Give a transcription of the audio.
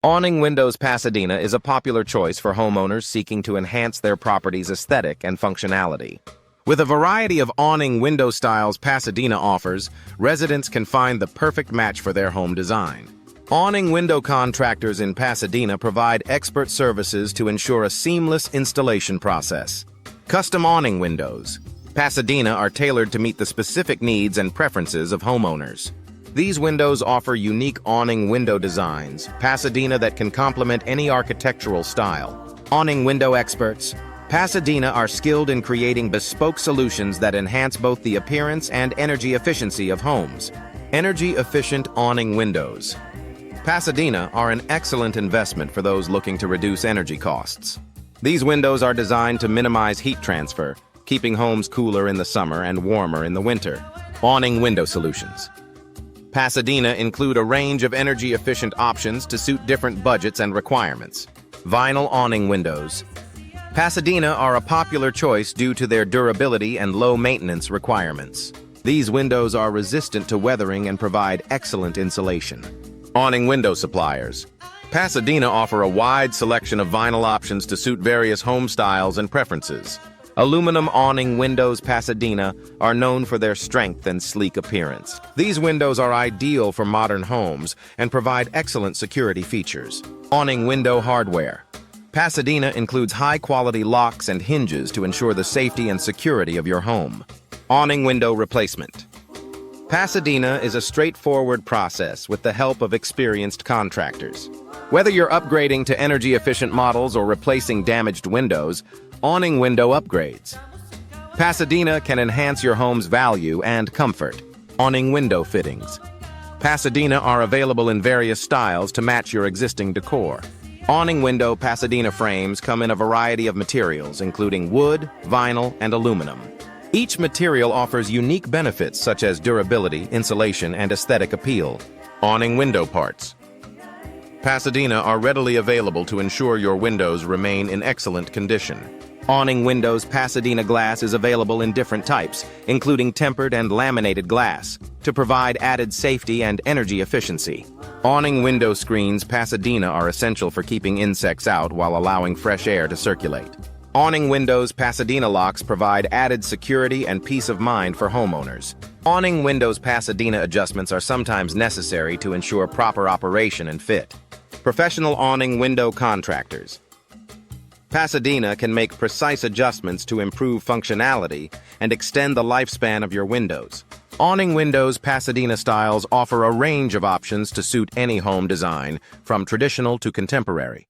Awning Windows Pasadena is a popular choice for homeowners seeking to enhance their property's aesthetic and functionality. With a variety of awning window styles Pasadena offers, residents can find the perfect match for their home design. Awning window contractors in Pasadena provide expert services to ensure a seamless installation process. Custom awning windows. Pasadena are tailored to meet the specific needs and preferences of homeowners. These windows offer unique awning window designs, Pasadena that can complement any architectural style. Awning window experts. Pasadena are skilled in creating bespoke solutions that enhance both the appearance and energy efficiency of homes. Energy-efficient awning windows. Pasadena are an excellent investment for those looking to reduce energy costs. These windows are designed to minimize heat transfer, keeping homes cooler in the summer and warmer in the winter. Awning window solutions. Pasadena include a range of energy-efficient options to suit different budgets and requirements. Vinyl awning windows. Pasadena are a popular choice due to their durability and low maintenance requirements. These windows are resistant to weathering and provide excellent insulation. Awning window suppliers. Pasadena offer a wide selection of vinyl options to suit various home styles and preferences. Aluminum awning windows Pasadena are known for their strength and sleek appearance. These windows are ideal for modern homes and provide excellent security features. Awning window hardware. Pasadena includes high-quality locks and hinges to ensure the safety and security of your home. Awning window replacement. Pasadena is a straightforward process with the help of experienced contractors. Whether you're upgrading to energy-efficient models or replacing damaged windows, awning window upgrades. Pasadena can enhance your home's value and comfort. Awning window fittings. Pasadena are available in various styles to match your existing decor. Awning window Pasadena frames come in a variety of materials, including wood, vinyl, and aluminum. Each material offers unique benefits such as durability, insulation, and aesthetic appeal. Awning window parts. Pasadena are readily available to ensure your windows remain in excellent condition. Awning windows Pasadena glass is available in different types, including tempered and laminated glass, to provide added safety and energy efficiency. Awning window screens Pasadena are essential for keeping insects out while allowing fresh air to circulate. Awning windows Pasadena locks provide added security and peace of mind for homeowners. Awning windows Pasadena adjustments are sometimes necessary to ensure proper operation and fit. Professional awning window contractors. Pasadena can make precise adjustments to improve functionality and extend the lifespan of your windows. Awning windows Pasadena styles offer a range of options to suit any home design, from traditional to contemporary.